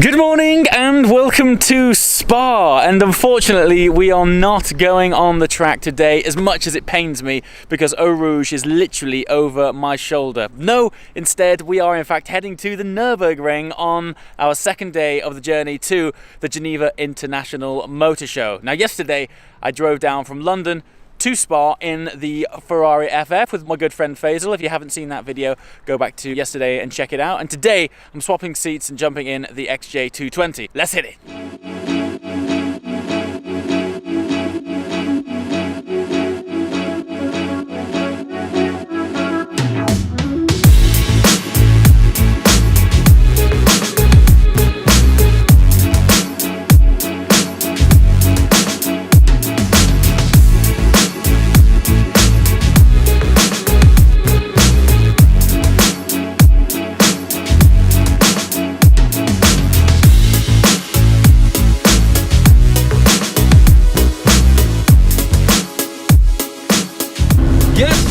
Good morning and welcome to Spa, and unfortunately we are not going on the track today, as much as it pains me, because Eau Rouge is literally over my shoulder. No, instead we are in fact heading to the Nurburgring on our second day of the journey to the Geneva International Motor Show. Now yesterday I drove down from London to Spa in the Ferrari FF with my good friend Faisal. If you haven't seen that video, go back to yesterday and check it out. And today I'm swapping seats and jumping in the XJ220. Let's hit it.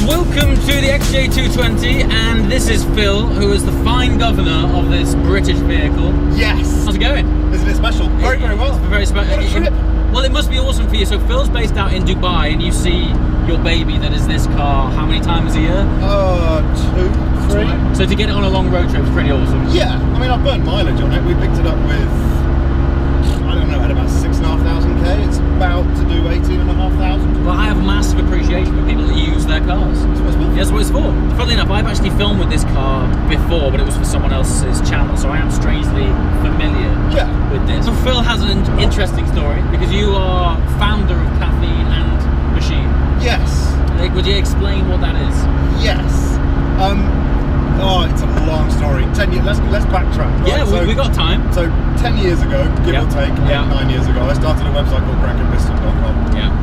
Welcome to the XJ220, and this is Phil, who is the fine governor of this British vehicle. Yes! How's it going? Isn't it special? Very, very well. It's very special. What a trip. Well, it must be awesome for you. So Phil's based out in Dubai, and you see your baby that is this car how many times a year? 2, 3. So to get it on a long road trip is pretty awesome. Yeah, I mean, I've burnt mileage on it. We picked it up with, I don't know, at about 6,500 k. It's about to do 18,500. Well, I have massive appreciation for people that use their cars. That's what it's for. That's what it's for. Funnily enough, I've actually filmed with this car before, but it was for someone else's channel, so I am strangely familiar with this. So Phil has an interesting story, because you are founder of Caffeine and Machine. Yes. Would you explain what that is? Yes. Oh, it's a long story. 10 years. Let's backtrack. Right? Yeah, we got time. So 10 years ago, give or take, 9 years ago, I started a website called crankandpiston.com. Yeah.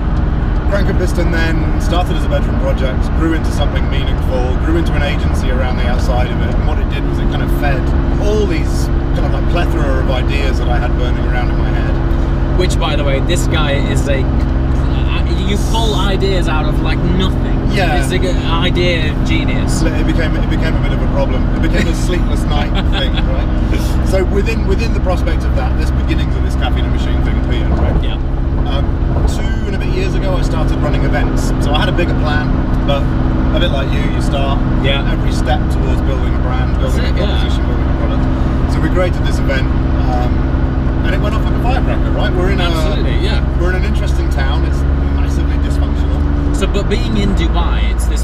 Crank and Piston then started as a bedroom project, grew into something meaningful, grew into an agency around the outside of it, and what it did was it kind of fed all these kind of like plethora of ideas that I had burning around in my head. Which, by the way, this guy is you pull ideas out of like nothing. Yeah. It's like an idea genius. It became a bit of a problem. It became a sleepless night thing, right? So within the prospect of that, this beginnings of this Caffeine and Machine thing appeared, right? Yeah. 2 and a bit years ago, I started running events. So I had a bigger plan, but a bit like you start every step towards building a brand, building a proposition, building a product. So we created this event, and it went off like a firecracker, right? We're in we're in an interesting town. It's massively dysfunctional. So, but being in Dubai, it's this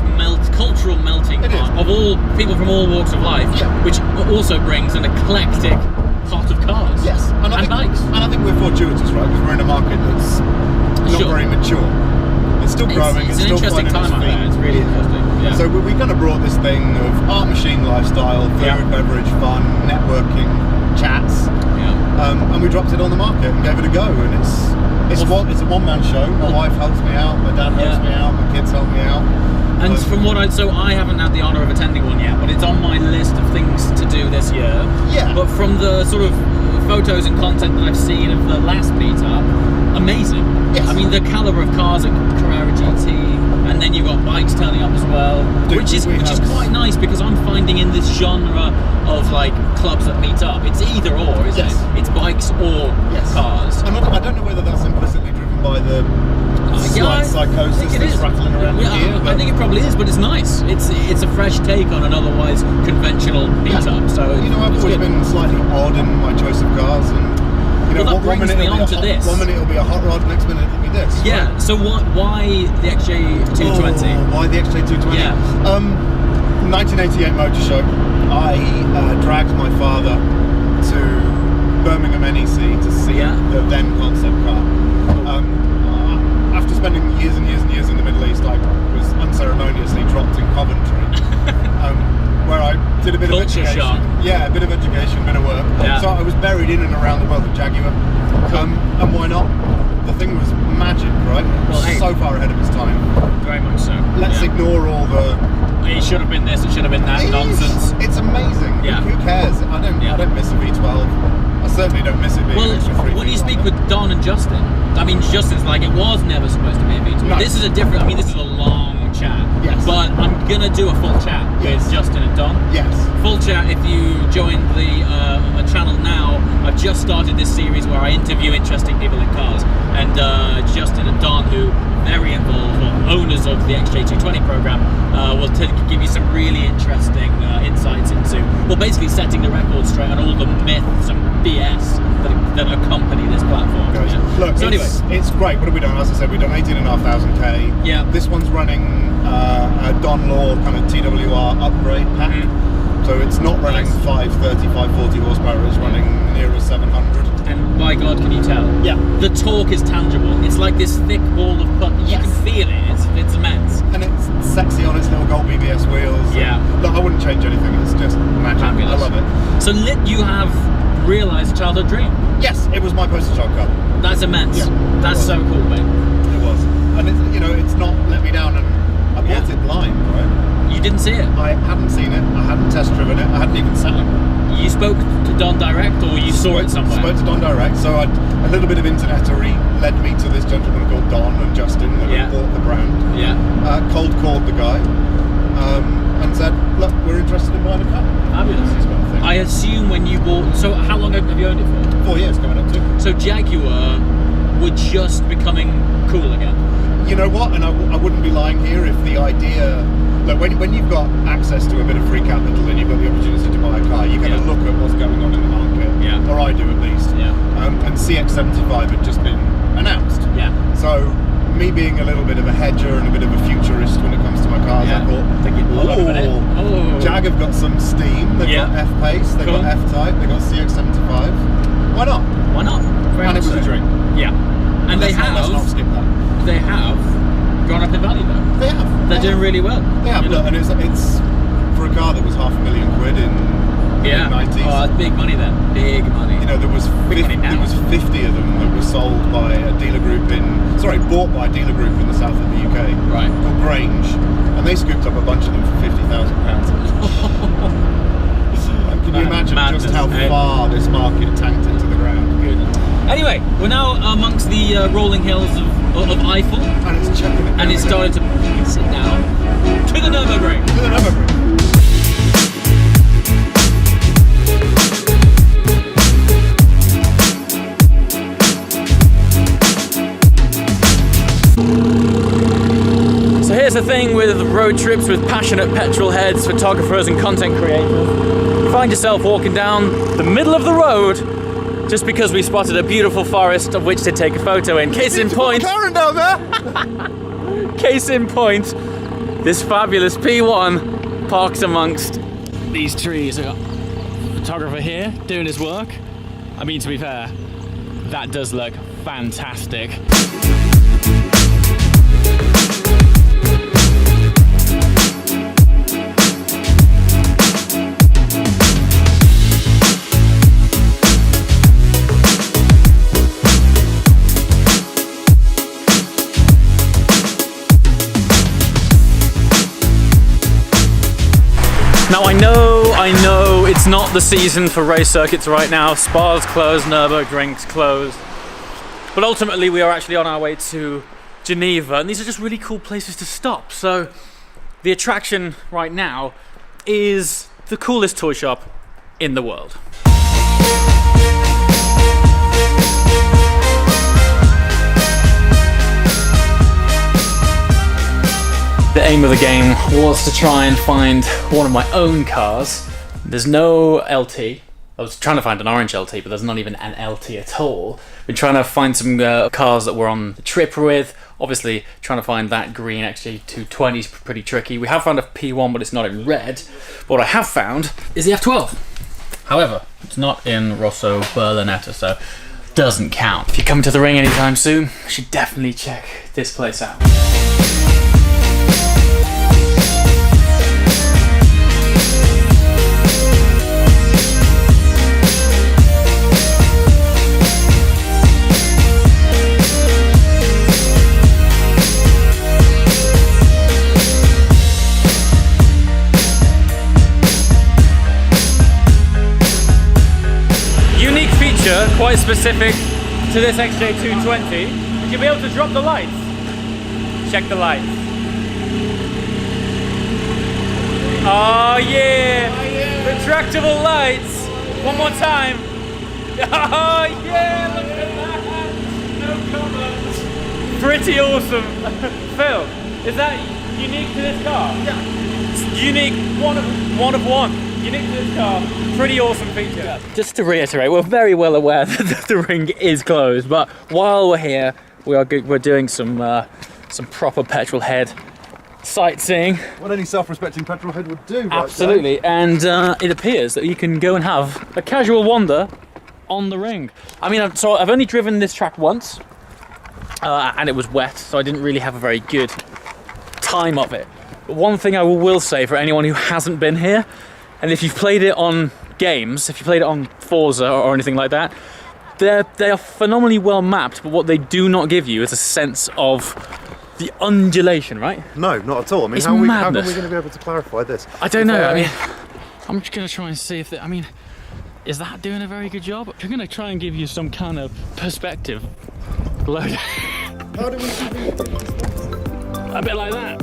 cultural melting pot of all people from all walks of life, which also brings an eclectic pot of cars. Yes, and bikes. And I think we're fortuitous, right? Because we're in a market that's not very mature. It's still growing. It's an interesting time out there. It's really interesting. Yeah. So we kind of brought this thing of art machine lifestyle, food, beverage, fun, networking, chats, and we dropped it on the market and gave it a go. And it's a one-man show. My wife helps me out. My dad helps me out. My kids help me out. And from what I haven't had the honour of attending one yet, but it's on my list of things to do this year. Yeah. But from the sort of photos and content that I've seen of the last meetup, amazing. Yes. I mean, the calibre of cars at Carrera GT, and then you've got bikes turning up as well, which is quite nice, because I'm finding in this genre of like clubs that meet up, it's either or, isn't it? It's bikes or cars. I don't know whether that's implicitly driven by the slight psychosis that's rattling around here. I think it probably is, but it's nice. It's a fresh take on an otherwise conventional meetup. So I've always been slightly odd in my choice of cars, and that brings me on to this. 1 minute it'll be a hot rod, next minute it'll be this. Yeah. Right? So why the XJ220? Why the XJ220? Yeah. 1988 motor show. I dragged my father to Birmingham NEC to see the then concept car. After spending years and years and years in the Middle East, I was unceremoniously dropped in Coventry, where I did a bit of education. Shock. Yeah, a bit of education, a bit of work. Yeah. So I was buried in and around the world of Jaguar. And why not? The thing was magic, right? Well, so far ahead of its time. Very much so. Let's ignore all the it should have been this, it should have been that nonsense. It's amazing. Yeah. Who cares? I don't miss a V12. I certainly don't miss it being an extra free. When you speak with Don and Justin, I mean, Justin's like, it was never supposed to be a V12. No. This is a different, I mean, this is a long chat. Yes. But I'm gonna do a full chat with Justin and Don. Yes. Full chat, if you join the channel now, I've just series where I interview interesting people in cars, and Justin and Don, who are very involved, or owners of the XJ220 program, will give you some really interesting insights into, well, basically setting the record straight on all the myths and BS that accompany this platform. Yeah. Look, so it's great. What have we done? As I said, we've done 18,500K. Yeah. This one's running a Don Law kind of TWR upgrade pack. So it's not running 530, 540 horsepower, it's running nearer 700. And by God, can you tell? Yeah. The torque is tangible. It's like this thick ball of puck. You can feel it. It's immense. And it's sexy on its little gold BBS wheels. Yeah. Look, I wouldn't change anything. It's just magic. Fabulous. I love it. So you have realised a childhood dream. Yes, it was my poster child car. That's immense. Yeah, That's so cool, mate. It was. And it's, you know, it's not let me down, and I bought it blind, right? You didn't see it? I hadn't seen it, I hadn't test driven it, I hadn't even sat it. You spoke to Don direct, or you saw it somewhere? Spoke to Don direct, so a little bit of internetery led me to this gentleman called Don and Justin that had bought the brand. Yeah. Cold called the guy and said, look, we're interested in buying a car. Fabulous. This kind of thing. I assume when you bought, so how long have you owned it for? 4 years coming up to. So Jaguar were just becoming cool again. You know what, and I wouldn't be lying here if the idea, like when you've got access to a bit of free capital and you've got the opportunity to buy a car, you're going to look at what's going on in the market, or I do at least. Yeah. And CX-75 had just been announced. Yeah. So me being a little bit of a hedger and a bit of a futurist when it comes to my cars, I thought, Jag have got some steam, they've got F-Pace, they've got F-Type, they've got CX-75. Why not? Why not? And it was a dream. Yeah. And let's not skip that. They have gone up in value though. They have. They're doing really well. They have. Look, and it's for a car that was £500,000 in the 90s. Oh, that's big money then. Big money. You know, there was 50 of them that were sold by a dealer group bought by a dealer group in the south of the UK. Right. Called Grange, and they scooped up a bunch of them for £50,000 each. Can you imagine just how far this market tanked into the ground? Good. Anyway, we're now amongst the rolling hills of Eiffel, and it's chucking it down. And it's started to sit down to the Nurburgring. To the Nurburgring. So here's the thing with road trips with passionate petrol heads, photographers and content creators. You find yourself walking down the middle of the road just because we spotted a beautiful forest of which to take a photo in. Case in point, McLaren down there. Case in point, this fabulous P1 parked amongst these trees. I got a photographer here doing his work. I mean, to be fair, that does look fantastic. Now I know it's not the season for race circuits right now. Spa's closed, Nurburgring's closed. But ultimately we are actually on our way to Geneva, and these are just really cool places to stop. So the attraction right now is the coolest toy shop in the world. The aim of the game was to try and find one of my own cars. There's no LT. I was trying to find an orange LT, but there's not even an LT at all. Been trying to find some cars that we're on the trip with. Obviously, trying to find that green XJ220 is pretty tricky. We have found a P1, but it's not in red. But what I have found is the F12. However, it's not in Rosso Berlinetta, so doesn't count. If you come to the ring anytime soon, you should definitely check this place out. Quite specific to this XJ220. Would you be able to drop the lights? Check the lights. Oh yeah! Retractable lights! One more time! Oh yeah! Pretty awesome. Phil, is that unique to this car? Yeah. It's unique, one of one. Unique to this car. Pretty awesome feature. Just to reiterate, we're very well aware that the ring is closed, but while we're here, we're doing some proper petrol head sightseeing. What any self-respecting petrol head would do. Absolutely, right, and it appears that you can go and have a casual wander on the ring. I mean, so I've only driven this track once, and it was wet, so I didn't really have a very good time of it. But one thing I will say for anyone who hasn't been here, and if you've played it on games, if you played it on Forza or anything like that, they are phenomenally well mapped, but what they do not give you is a sense of the undulation, right? No, not at all. I mean, how are we going to be able to clarify this? I don't know. I mean, I'm just going to try and see if I mean, is that doing a very good job? I'm going to try and give you some kind of perspective. Load. How do we a bit like that.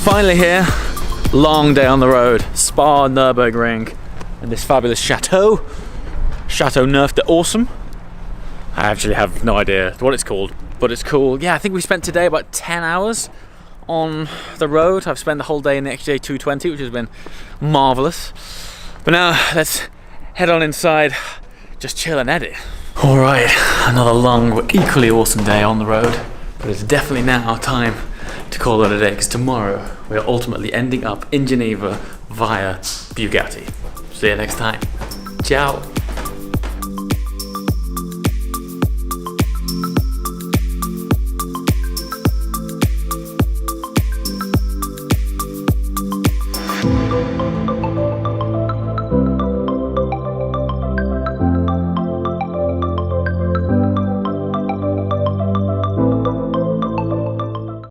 Finally here, long day on the road, Spa, Nurburgring, and this fabulous chateau, Chateau Neuf de Awesome. I actually have no idea what it's called, but it's cool. Yeah, I think we spent today about 10 hours on the road. I've spent the whole day in the XJ220, which has been marvellous. But now, let's head on inside, just chill and edit. All right, another long but equally awesome day on the road, but it's definitely now time to call it a day, because tomorrow we are ultimately ending up in Geneva via Bugatti. See you next time. Ciao.